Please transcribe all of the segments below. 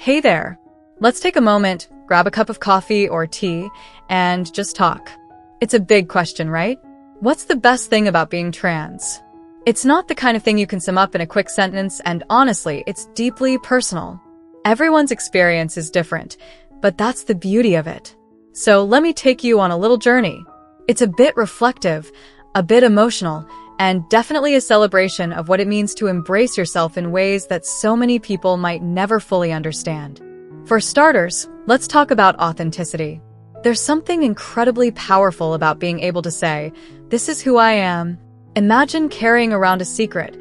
Hey there. Let's take a moment, grab a cup of coffee or tea, and just talk. It's a big question, right? What's the best thing about being trans? It's not the kind of thing you can sum up in a quick sentence, and honestly, it's deeply personal. Everyone's experience is different, but that's the beauty of it. So let me take you on a little journey. It's a bit reflective, a bit emotional, and definitely a celebration of what it means to embrace yourself in ways that so many people might never fully understand. For starters, let's talk about authenticity. There's something incredibly powerful about being able to say, "This is who I am." Imagine carrying around a secret,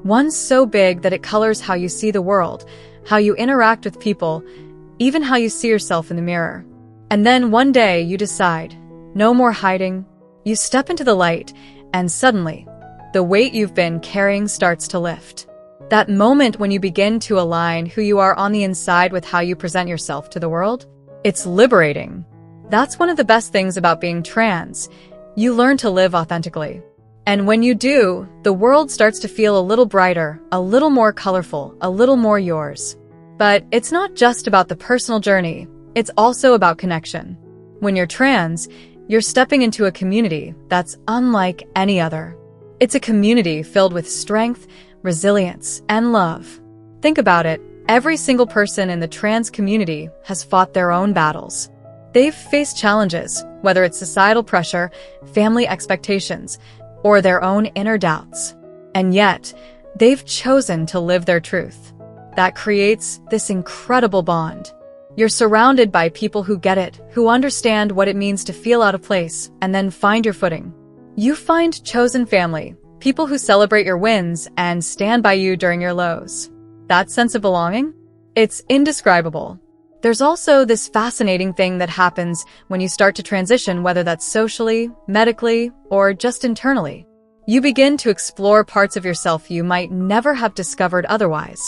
one so big that it colors how you see the world, how you interact with people, even how you see yourself in the mirror. And then one day you decide, no more hiding. You step into the light, and suddenly, the weight you've been carrying starts to lift. That moment when you begin to align who you are on the inside with how you present yourself to the world, it's liberating. That's one of the best things about being trans. You learn to live authentically. And when you do, the world starts to feel a little brighter, a little more colorful, a little more yours. But it's not just about the personal journey, it's also about connection. When you're trans, you're stepping into a community that's unlike any other. It's a community filled with strength, resilience, and love. Think about it, every single person in the trans community has fought their own battles. They've faced challenges, whether it's societal pressure, family expectations, or their own inner doubts. And yet, they've chosen to live their truth. That creates this incredible bond. You're surrounded by people who get it, who understand what it means to feel out of place, and then find your footing. You find chosen family, people who celebrate your wins and stand by you during your lows. That sense of belonging? It's indescribable. There's also this fascinating thing that happens when you start to transition, whether that's socially, medically, or just internally. You begin to explore parts of yourself you might never have discovered otherwise.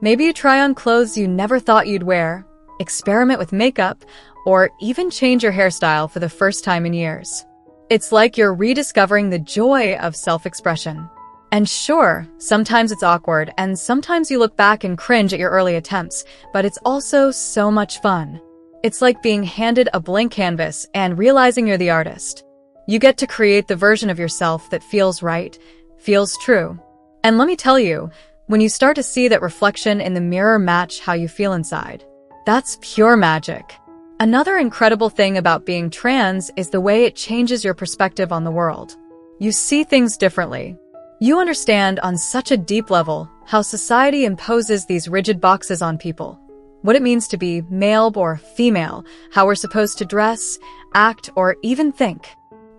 Maybe you try on clothes you never thought you'd wear, experiment with makeup, or even change your hairstyle for the first time in years. It's like you're rediscovering the joy of self-expression. And sure, sometimes it's awkward, and sometimes you look back and cringe at your early attempts, but it's also so much fun. It's like being handed a blank canvas and realizing you're the artist. You get to create the version of yourself that feels right, feels true. And let me tell you, when you start to see that reflection in the mirror match how you feel inside, that's pure magic. Another incredible thing about being trans is the way it changes your perspective on the world. You see things differently. You understand on such a deep level how society imposes these rigid boxes on people. What it means to be male or female, how we're supposed to dress, act, or even think.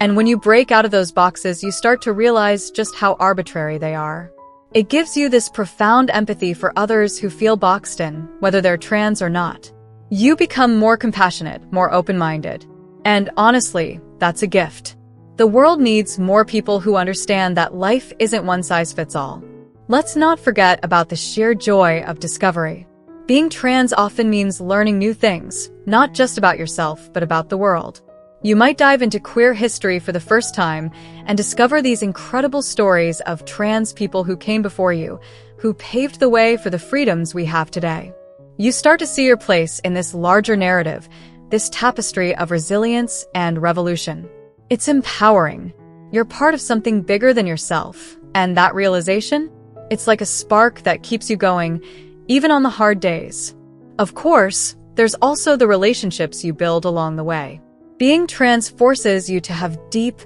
And when you break out of those boxes, you start to realize just how arbitrary they are. It gives you this profound empathy for others who feel boxed in, whether they're trans or not. You become more compassionate, more open-minded. And honestly, that's a gift. The world needs more people who understand that life isn't one size fits all. Let's not forget about the sheer joy of discovery. Being trans often means learning new things, not just about yourself, but about the world. You might dive into queer history for the first time and discover these incredible stories of trans people who came before you, who paved the way for the freedoms we have today. You start to see your place in this larger narrative, this tapestry of resilience and revolution. It's empowering. You're part of something bigger than yourself, and that realization? It's like a spark that keeps you going, even on the hard days. Of course, there's also the relationships you build along the way. Being trans forces you to have deep,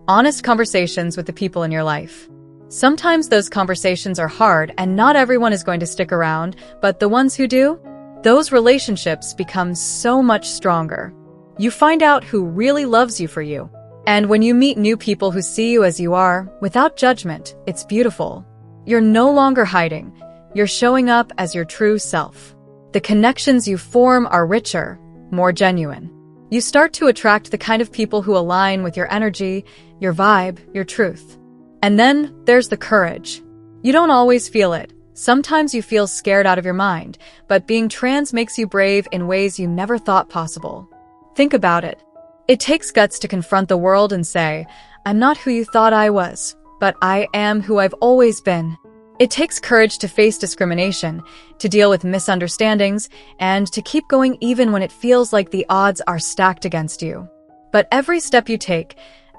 honest conversations with the people in your life. Sometimes those conversations are hard and not everyone is going to stick around, but the ones who do, those relationships become so much stronger. You find out who really loves you for you. And when you meet new people who see you as you are, without judgment, it's beautiful. You're no longer hiding. You're showing up as your true self. The connections you form are richer, more genuine. You start to attract the kind of people who align with your energy, your vibe, your truth. And then there's the courage. You don't always feel it. Sometimes you feel scared out of your mind, but being trans makes you brave in ways you never thought possible. Think about it. It takes guts to confront the world and say, "I'm not who you thought I was, but I am who I've always been." It takes courage to face discrimination, to deal with misunderstandings, and to keep going even when it feels like the odds are stacked against you. But every step you take,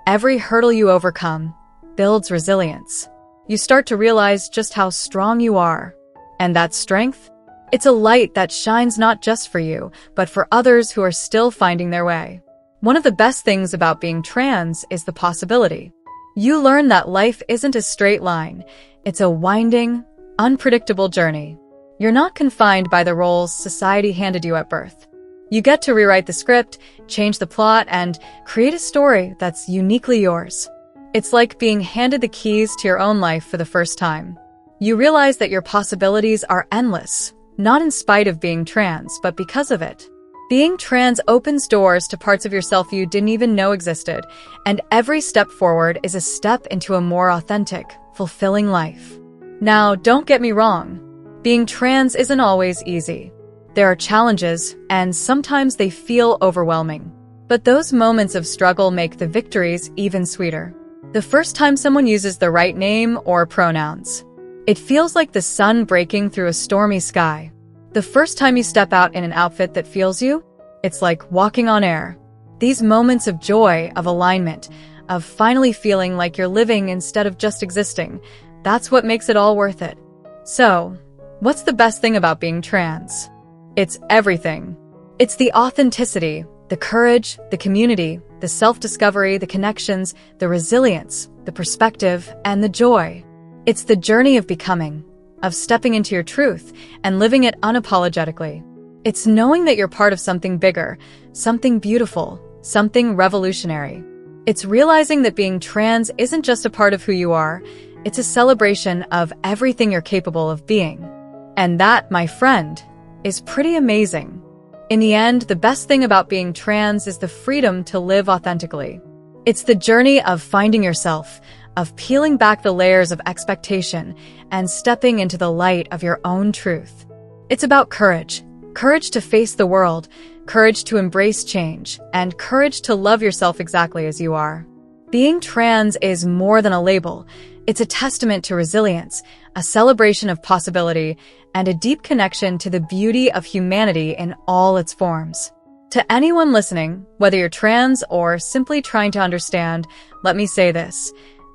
every hurdle you overcome, builds resilience. You start to realize just how strong you are. And that strength? It's a light that shines not just for you, but for others who are still finding their way. One of the best things about being trans is the possibility. You learn that life isn't a straight line. It's a winding, unpredictable journey. You're not confined by the roles society handed you at birth. You get to rewrite the script, change the plot, and create a story that's uniquely yours. It's like being handed the keys to your own life for the first time. You realize that your possibilities are endless, not in spite of being trans, but because of it. Being trans opens doors to parts of yourself you didn't even know existed, and every step forward is a step into a more authentic, fulfilling life. Now, don't get me wrong. Being trans isn't always easy. There are challenges, and sometimes they feel overwhelming. But those moments of struggle make the victories even sweeter. The first time someone uses the right name or pronouns. It feels like the sun breaking through a stormy sky. The first time you step out in an outfit that feels you, it's like walking on air. These moments of joy, of alignment, of finally feeling like you're living instead of just existing, that's what makes it all worth it. So, what's the best thing about being trans? It's everything. It's the authenticity, the courage, the community, the self-discovery, the connections, the resilience, the perspective, and the joy. It's the journey of becoming, of stepping into your truth and living it unapologetically. It's knowing that you're part of something bigger, something beautiful, something revolutionary. It's realizing that being trans isn't just a part of who you are, it's a celebration of everything you're capable of being. And that, my friend, is pretty amazing. In the end, the best thing about being trans is the freedom to live authentically. It's the journey of finding yourself, of peeling back the layers of expectation and stepping into the light of your own truth. It's about courage. Courage to face the world, courage to embrace change, and courage to love yourself exactly as you are. Being trans is more than a label. It's a testament to resilience, a celebration of possibility, and a deep connection to the beauty of humanity in all its forms. To anyone listening, whether you're trans or simply trying to understand, let me say this.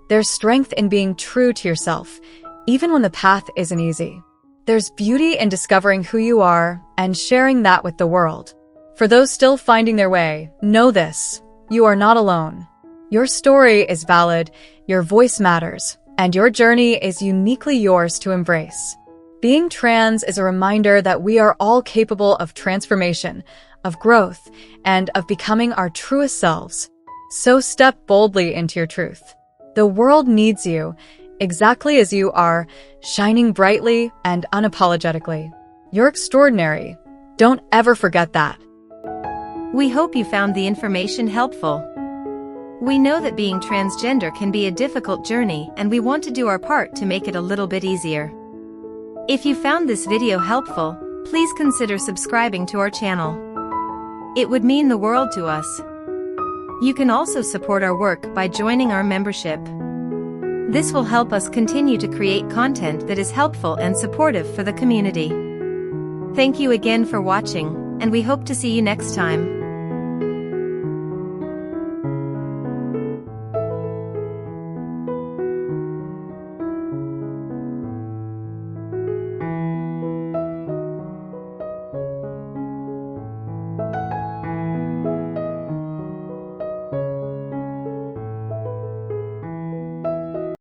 There's strength in being true to yourself, even when the path isn't easy. There's beauty in discovering who you are and sharing that with the world. For those still finding their way, know this: you are not alone. Your story is valid, your voice matters, and your journey is uniquely yours to embrace. Being trans is a reminder that we are all capable of transformation, of growth, and of becoming our truest selves. So step boldly into your truth. The world needs you, exactly as you are, shining brightly and unapologetically. You're extraordinary. Don't ever forget that. We hope you found the information helpful. We know that being transgender can be a difficult journey, and we want to do our part to make it a little bit easier. If you found this video helpful, please consider subscribing to our channel. It would mean the world to us. You can also support our work by joining our membership. This will help us continue to create content that is helpful and supportive for the community. Thank you again for watching, and we hope to see you next time.